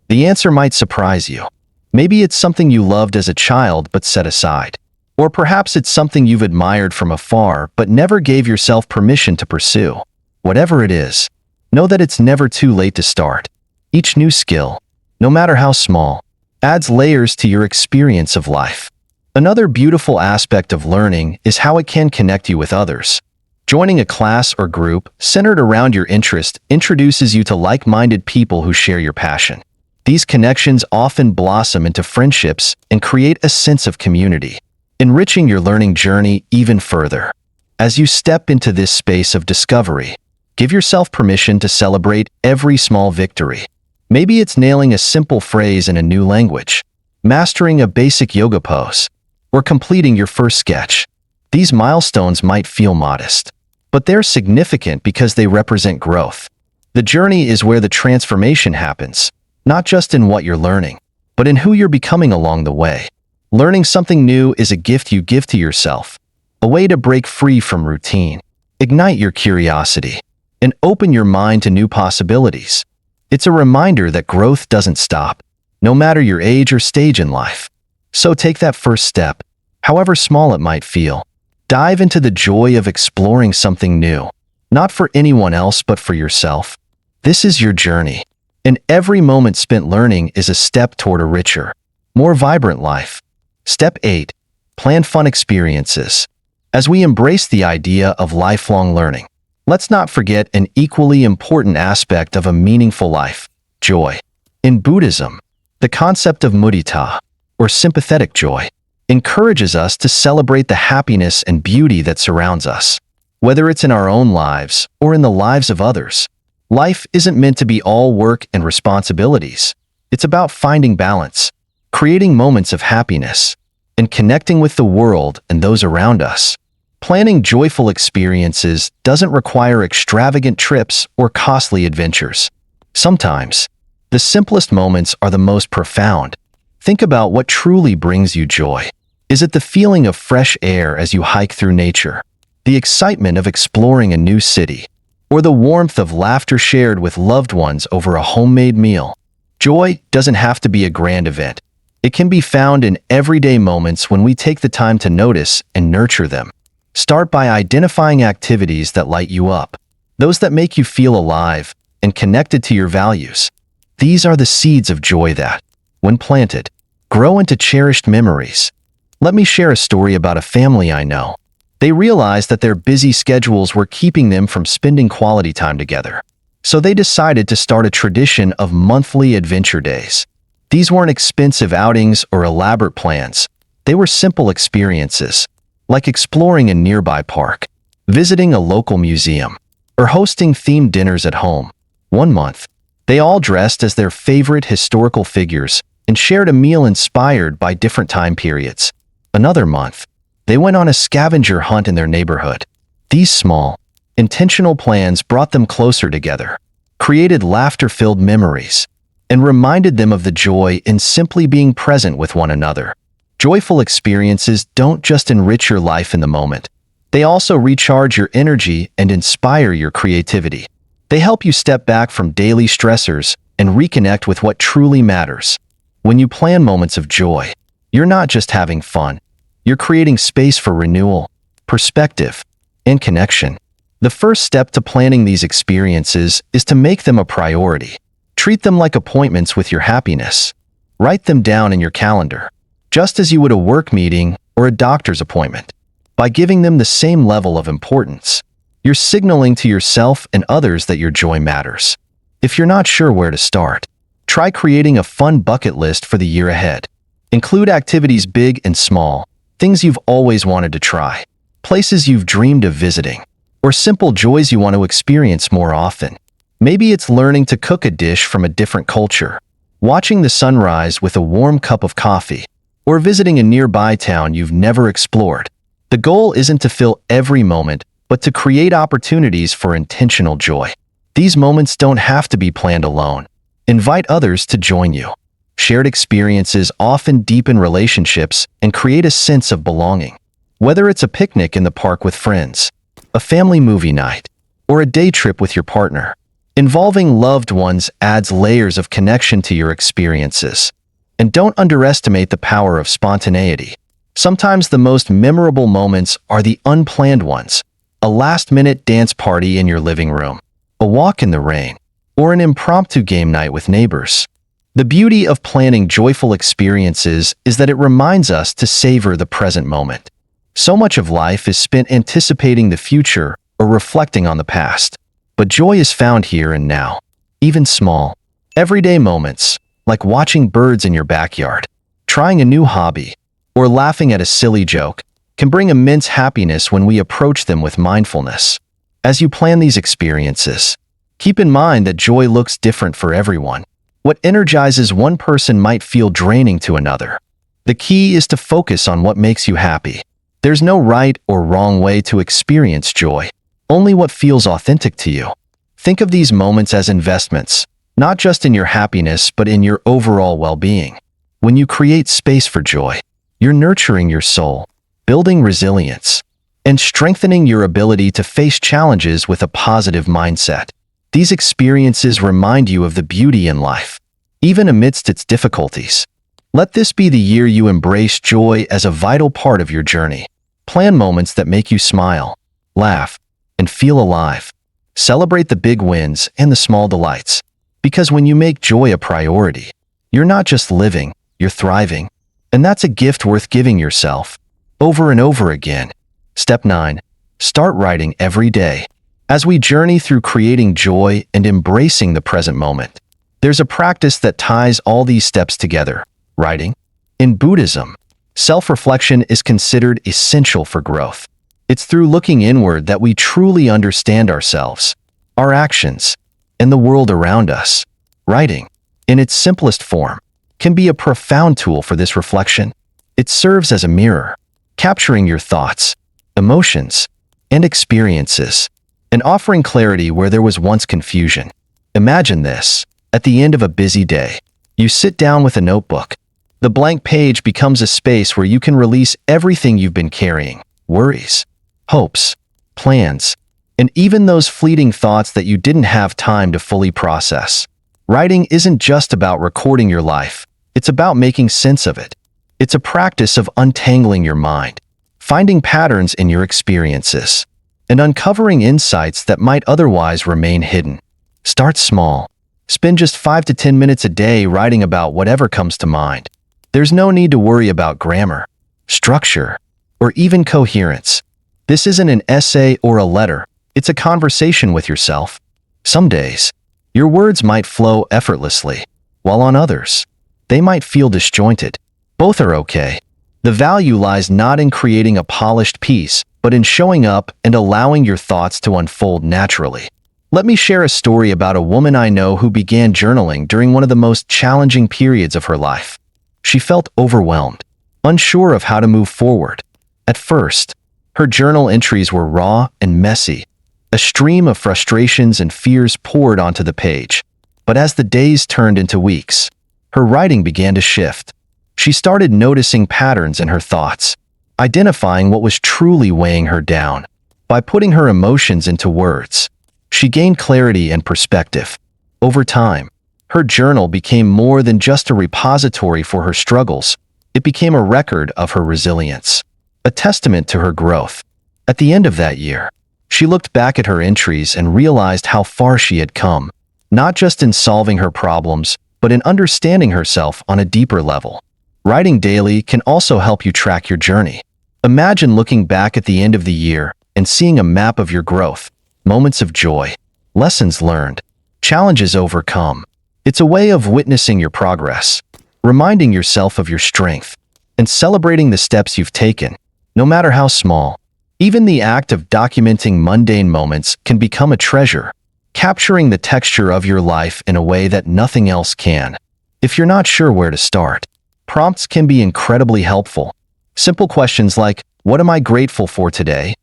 A: The answer might surprise you. Maybe it's something you loved as a child but set aside. Or perhaps it's something you've admired from afar but never gave yourself permission to pursue. Whatever it is, know that it's never too late to start. Each new skill, no matter how small, adds layers to your experience of life. Another beautiful aspect of learning is how it can connect you with others. Joining a class or group centered around your interest introduces you to like-minded people who share your passion. These connections often blossom into friendships and create a sense of community, enriching your learning journey even further. As you step into this space of discovery, give yourself permission to celebrate every small victory. Maybe it's nailing a simple phrase in a new language, mastering a basic yoga pose, or completing your first sketch. These milestones might feel modest, but they're significant because they represent growth. The journey is where the transformation happens, not just in what you're learning, but in who you're becoming along the way. Learning something new is a gift you give to yourself, a way to break free from routine, ignite your curiosity, and open your mind to new possibilities. It's a reminder that growth doesn't stop, no matter your age or stage in life. So take that first step, however small it might feel. Dive into the joy of exploring something new, not for anyone else but for yourself. This is your journey, and every moment spent learning is a step toward a richer, more vibrant life. Step 8. Plan fun experiences. As we embrace the idea of lifelong learning, let's not forget an equally important aspect of a meaningful life: joy. In Buddhism, the concept of mudita, or sympathetic joy, encourages us to celebrate the happiness and beauty that surrounds us. Whether it's in our own lives or in the lives of others, life isn't meant to be all work and responsibilities. It's about finding balance, creating moments of happiness, and connecting with the world and those around us. Planning joyful experiences doesn't require extravagant trips or costly adventures. Sometimes, the simplest moments are the most profound. Think about what truly brings you joy. Is it the feeling of fresh air as you hike through nature, the excitement of exploring a new city, or the warmth of laughter shared with loved ones over a homemade meal? Joy doesn't have to be a grand event. It can be found in everyday moments when we take the time to notice and nurture them. Start by identifying activities that light you up, those that make you feel alive and connected to your values. These are the seeds of joy that, when planted, grow into cherished memories. Let me share a story about a family I know. They realized that their busy schedules were keeping them from spending quality time together. So they decided to start a tradition of monthly adventure days. These weren't expensive outings or elaborate plans. They were simple experiences, like exploring a nearby park, visiting a local museum, or hosting themed dinners at home. One month, they all dressed as their favorite historical figures and shared a meal inspired by different time periods. Another month, they went on a scavenger hunt in their neighborhood. These small, intentional plans brought them closer together, created laughter-filled memories, and reminded them of the joy in simply being present with one another. Joyful experiences don't just enrich your life in the moment. They also recharge your energy and inspire your creativity. They help you step back from daily stressors and reconnect with what truly matters. When you plan moments of joy, you're not just having fun. You're creating space for renewal, perspective, and connection. The first step to planning these experiences is to make them a priority. Treat them like appointments with your happiness. Write them down in your calendar, just as you would a work meeting or a doctor's appointment. By giving them the same level of importance, you're signaling to yourself and others that your joy matters. If you're not sure where to start, try creating a fun bucket list for the year ahead. Include activities big and small, things you've always wanted to try, places you've dreamed of visiting, or simple joys you want to experience more often. Maybe it's learning to cook a dish from a different culture, watching the sunrise with a warm cup of coffee, or visiting a nearby town you've never explored. The goal isn't to fill every moment, but to create opportunities for intentional joy. These moments don't have to be planned alone. Invite others to join you. Shared experiences often deepen relationships and create a sense of belonging. Whether it's a picnic in the park with friends, a family movie night, or a day trip with your partner, involving loved ones adds layers of connection to your experiences. And don't underestimate the power of spontaneity. Sometimes the most memorable moments are the unplanned ones. A last-minute dance party in your living room, a walk in the rain, or an impromptu game night with neighbors. The beauty of planning joyful experiences is that it reminds us to savor the present moment. So much of life is spent anticipating the future or reflecting on the past. But joy is found here and now. Even small, everyday moments, like watching birds in your backyard, trying a new hobby, or laughing at a silly joke, can bring immense happiness when we approach them with mindfulness. As you plan these experiences, keep in mind that joy looks different for everyone. What energizes one person might feel draining to another. The key is to focus on what makes you happy. There's no right or wrong way to experience joy, only what feels authentic to you. Think of these moments as investments, not just in your happiness but in your overall well-being. When you create space for joy, you're nurturing your soul, building resilience, and strengthening your ability to face challenges with a positive mindset. These experiences remind you of the beauty in life, even amidst its difficulties. Let this be the year you embrace joy as a vital part of your journey. Plan moments that make you smile, laugh, and feel alive. Celebrate the big wins and the small delights. Because when you make joy a priority, you're not just living, you're thriving. And that's a gift worth giving yourself, over and over again. Step 9. Start writing every day. As we journey through creating joy and embracing the present moment, there's a practice that ties all these steps together: writing. In Buddhism, self-reflection is considered essential for growth. It's through looking inward that we truly understand ourselves, our actions, and the world around us. Writing, in its simplest form, can be a profound tool for this reflection. It serves as a mirror, capturing your thoughts, emotions, and experiences, and offering clarity where there was once confusion. Imagine this: at the end of a busy day, you sit down with a notebook. The blank page becomes a space where you can release everything you've been carrying: worries, hopes, plans, and even those fleeting thoughts that you didn't have time to fully process. Writing isn't just about recording your life, it's about making sense of it. It's a practice of untangling your mind, finding patterns in your experiences, and uncovering insights that might otherwise remain hidden. Start small. Spend just 5 to 10 minutes a day writing about whatever comes to mind. There's no need to worry about grammar, structure, or even coherence. This isn't an essay or a letter. It's a conversation with yourself. Some days, your words might flow effortlessly, while on others, they might feel disjointed. Both are okay. The value lies not in creating a polished piece, but in showing up and allowing your thoughts to unfold naturally. Let me share a story about a woman I know who began journaling during one of the most challenging periods of her life. She felt overwhelmed, unsure of how to move forward. At first, her journal entries were raw and messy. A stream of frustrations and fears poured onto the page. But as the days turned into weeks, her writing began to shift. She started noticing patterns in her thoughts, identifying what was truly weighing her down. By putting her emotions into words, she gained clarity and perspective. Over time, her journal became more than just a repository for her struggles. It became a record of her resilience, a testament to her growth. At the end of that year, she looked back at her entries and realized how far she had come, not just in solving her problems, but in understanding herself on a deeper level. Writing daily can also help you track your journey. Imagine looking back at the end of the year and seeing a map of your growth, moments of joy, lessons learned, challenges overcome. It's a way of witnessing your progress, reminding yourself of your strength, and celebrating the steps you've taken, no matter how small. Even the act of documenting mundane moments can become a treasure, capturing the texture of your life in a way that nothing else can. If you're not sure where to start, prompts can be incredibly helpful. Simple questions like, "What am I grateful for today?"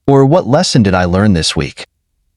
A: or "What lesson did I learn this week?"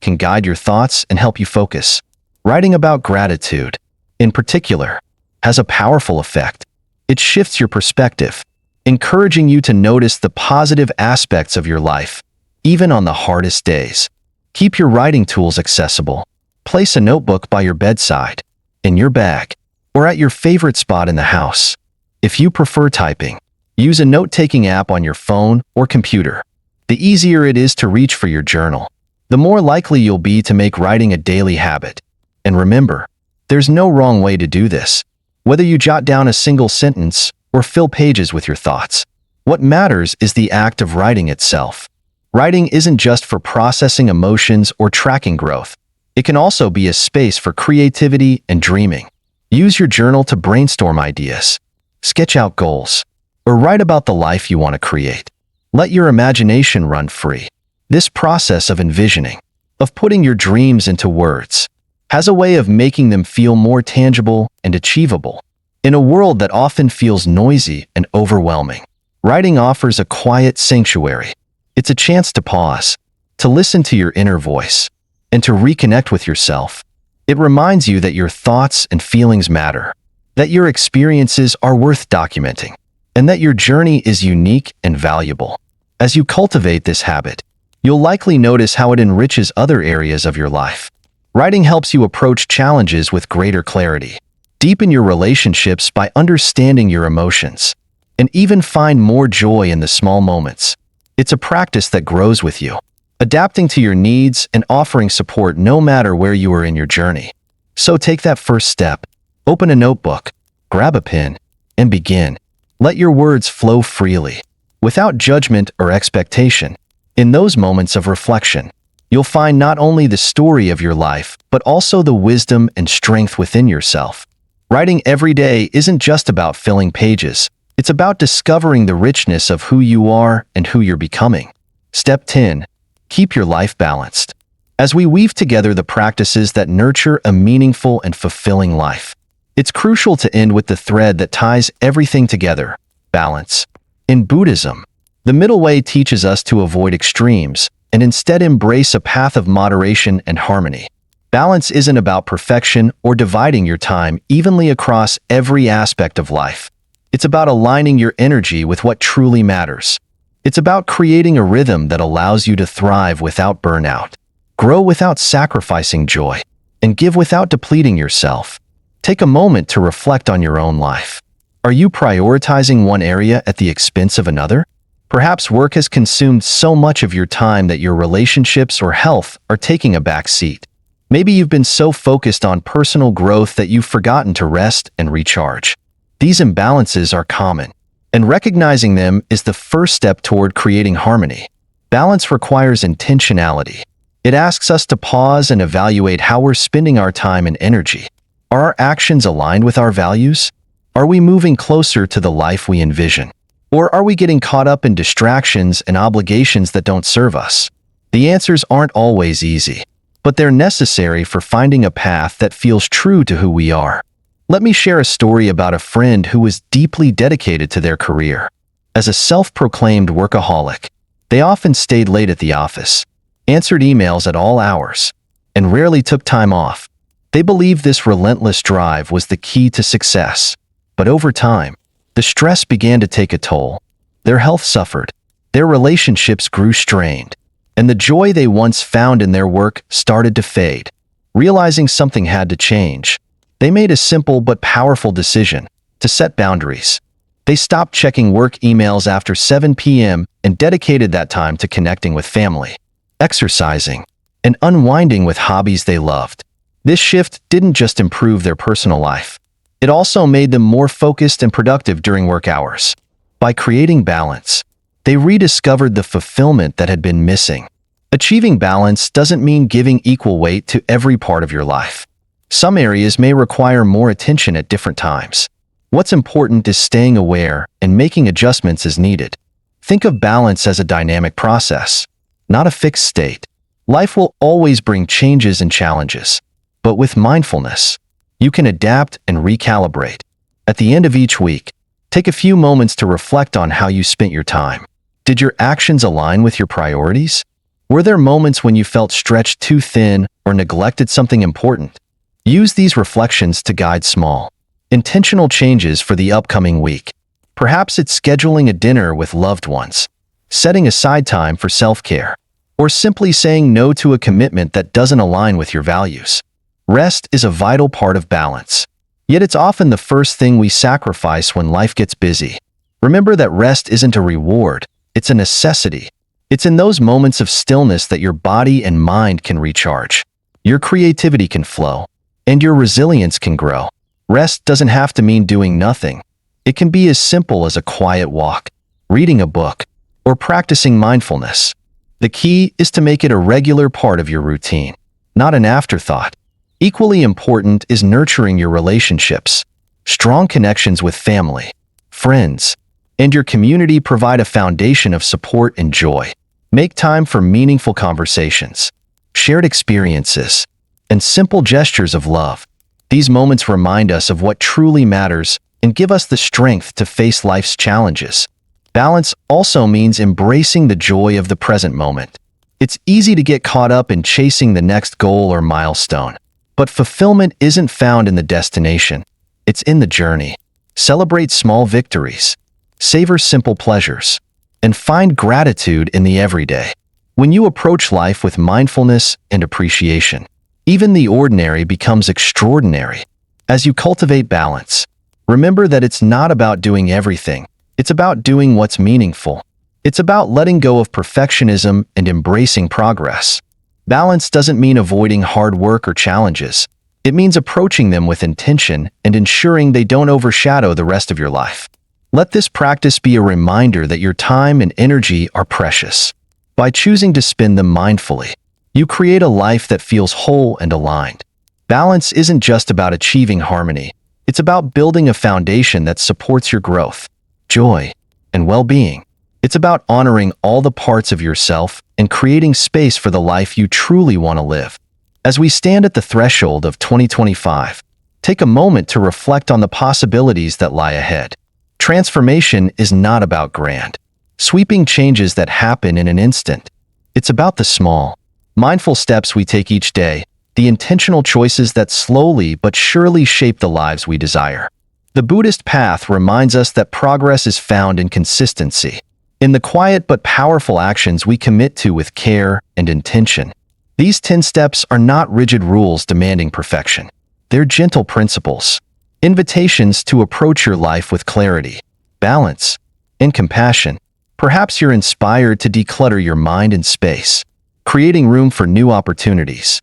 A: can guide your thoughts and help you focus. Writing about gratitude, in particular, has a powerful effect. It shifts your perspective, encouraging you to notice the positive aspects of your life, even on the hardest days. Keep your writing tools accessible. Place a notebook by your bedside, in your bag, or at your favorite spot in the house. If you prefer typing, use a note-taking app on your phone or computer. The easier it is to reach for your journal, the more likely you'll be to make writing a daily habit. And remember, there's no wrong way to do this. Whether you jot down a single sentence or fill pages with your thoughts, what matters is the act of writing itself. Writing isn't just for processing emotions or tracking growth. It can also be a space for creativity and dreaming. Use your journal to brainstorm ideas, sketch out goals, or write about the life you want to create. Let your imagination run free. This process of envisioning, of putting your dreams into words, has a way of making them feel more tangible and achievable. In a world that often feels noisy and overwhelming, writing offers a quiet sanctuary. It's a chance to pause, to listen to your inner voice, and to reconnect with yourself. It reminds you that your thoughts and feelings matter, that your experiences are worth documenting, and that your journey is unique and valuable. As you cultivate this habit, you'll likely notice how it enriches other areas of your life. Writing helps you approach challenges with greater clarity, deepen your relationships by understanding your emotions, and even find more joy in the small moments. It's a practice that grows with you, adapting to your needs and offering support no matter where you are in your journey. So take that first step. Open a notebook, grab a pen, and begin. Let your words flow freely, without judgment or expectation. In those moments of reflection, you'll find not only the story of your life, but also the wisdom and strength within yourself. Writing every day isn't just about filling pages. It's about discovering the richness of who you are and who you're becoming. Step 10. Keep your life balanced. As we weave together the practices that nurture a meaningful and fulfilling life, it's crucial to end with the thread that ties everything together: balance. In Buddhism, the middle way teaches us to avoid extremes and instead embrace a path of moderation and harmony. Balance isn't about perfection or dividing your time evenly across every aspect of life. It's about aligning your energy with what truly matters. It's about creating a rhythm that allows you to thrive without burnout, grow without sacrificing joy, and give without depleting yourself. Take a moment to reflect on your own life. Are you prioritizing one area at the expense of another? Perhaps work has consumed so much of your time that your relationships or health are taking a back seat. Maybe you've been so focused on personal growth that you've forgotten to rest and recharge. These imbalances are common, and recognizing them is the first step toward creating harmony. Balance requires intentionality. It asks us to pause and evaluate how we're spending our time and energy. Are our actions aligned with our values? Are we moving closer to the life we envision? Or are we getting caught up in distractions and obligations that don't serve us? The answers aren't always easy, but they're necessary for finding a path that feels true to who we are. Let me share a story about a friend who was deeply dedicated to their career. As a self-proclaimed workaholic, they often stayed late at the office, answered emails at all hours, and rarely took time off. They believed this relentless drive was the key to success. But over time, the stress began to take a toll. Their health suffered, their relationships grew strained, and the joy they once found in their work started to fade. Realizing something had to change, they made a simple but powerful decision: to set boundaries. They stopped checking work emails after 7 p.m. and dedicated that time to connecting with family, exercising, and unwinding with hobbies they loved. This shift didn't just improve their personal life. It also made them more focused and productive during work hours. By creating balance, they rediscovered the fulfillment that had been missing. Achieving balance doesn't mean giving equal weight to every part of your life. Some areas may require more attention at different times. What's important is staying aware and making adjustments as needed. Think of balance as a dynamic process, not a fixed state. Life will always bring changes and challenges, but with mindfulness, you can adapt and recalibrate. At the end of each week, take a few moments to reflect on how you spent your time. Did your actions align with your priorities? Were there moments when you felt stretched too thin or neglected something important? Use these reflections to guide small, intentional changes for the upcoming week. Perhaps it's scheduling a dinner with loved ones, setting aside time for self-care, or simply saying no to a commitment that doesn't align with your values. Rest is a vital part of balance, yet it's often the first thing we sacrifice when life gets busy. Remember that rest isn't a reward, it's a necessity. It's in those moments of stillness that your body and mind can recharge, your creativity can flow, and your resilience can grow. Rest doesn't have to mean doing nothing. It can be as simple as a quiet walk, reading a book, or practicing mindfulness. The key is to make it a regular part of your routine, not an afterthought. Equally important is nurturing your relationships. Strong connections with family, friends, and your community provide a foundation of support and joy. Make time for meaningful conversations, shared experiences, and simple gestures of love. These moments remind us of what truly matters and give us the strength to face life's challenges. Balance also means embracing the joy of the present moment. It's easy to get caught up in chasing the next goal or milestone, but fulfillment isn't found in the destination. It's in the journey. Celebrate small victories, savor simple pleasures, and find gratitude in the everyday. When you approach life with mindfulness and appreciation, even the ordinary becomes extraordinary. As you cultivate balance, remember that it's not about doing everything. It's about doing what's meaningful. It's about letting go of perfectionism and embracing progress. Balance doesn't mean avoiding hard work or challenges. It means approaching them with intention and ensuring they don't overshadow the rest of your life. Let this practice be a reminder that your time and energy are precious. By choosing to spend them mindfully, you create a life that feels whole and aligned. Balance isn't just about achieving harmony. It's about building a foundation that supports your growth, joy, and well-being. It's about honoring all the parts of yourself and creating space for the life you truly want to live. As we stand at the threshold of 2025, take a moment to reflect on the possibilities that lie ahead. Transformation is not about grand, sweeping changes that happen in an instant. It's about the small, mindful steps we take each day, the intentional choices that slowly but surely shape the lives we desire. The Buddhist path reminds us that progress is found in consistency, in the quiet but powerful actions we commit to with care and intention. These 10 steps are not rigid rules demanding perfection. They're gentle principles, invitations to approach your life with clarity, balance, and compassion. Perhaps you're inspired to declutter your mind and space, creating room for new opportunities.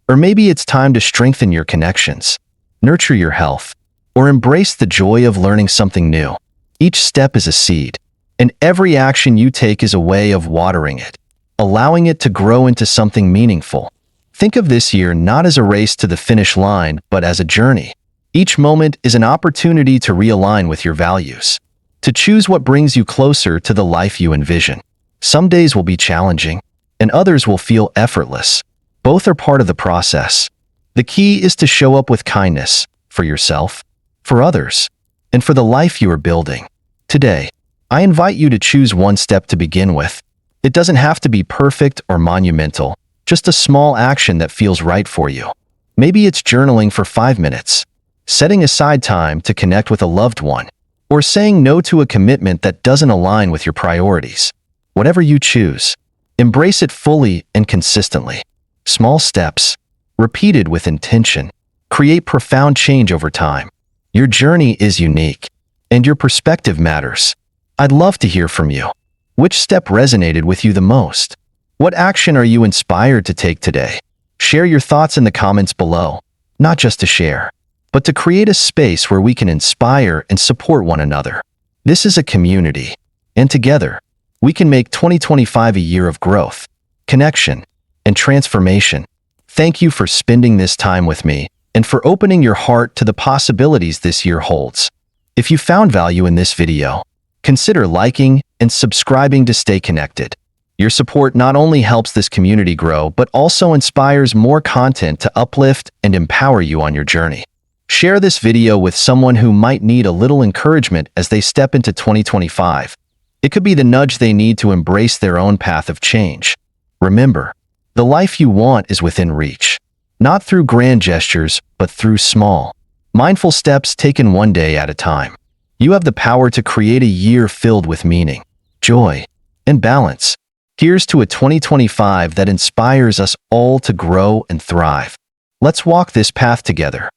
A: Or maybe it's time to strengthen your connections, nurture your health, or embrace the joy of learning something new. Each step is a seed, and every action you take is a way of watering it, allowing it to grow into something meaningful. Think of this year not as a race to the finish line, but as a journey. Each moment is an opportunity to realign with your values, to choose what brings you closer to the life you envision. Some days will be challenging, and others will feel effortless. Both are part of the process. The key is to show up with kindness for yourself, for others, and for the life you are building. Today, I invite you to choose one step to begin with. It doesn't have to be perfect or monumental, just a small action that feels right for you. Maybe it's journaling for 5 minutes, setting aside time to connect with a loved one, or saying no to a commitment that doesn't align with your priorities. Whatever you choose, embrace it fully and consistently. Small steps, repeated with intention, create profound change over time. Your journey is unique, and your perspective matters. I'd love to hear from you. Which step resonated with you the most? What action are you inspired to take today? Share your thoughts in the comments below, not just to share, but to create a space where we can inspire and support one another. This is a community, and together, we can make 2025 a year of growth, connection, and transformation. Thank you for spending this time with me and for opening your heart to the possibilities this year holds. If you found value in this video, consider liking and subscribing to stay connected. Your support not only helps this community grow, but also inspires more content to uplift and empower you on your journey. Share this video with someone who might need a little encouragement as they step into 2025. It could be the nudge they need to embrace their own path of change. Remember, the life you want is within reach, not through grand gestures, but through small, mindful steps taken one day at a time. You have the power to create a year filled with meaning, joy, and balance. Here's to a 2025 that inspires us all to grow and thrive. Let's walk this path together.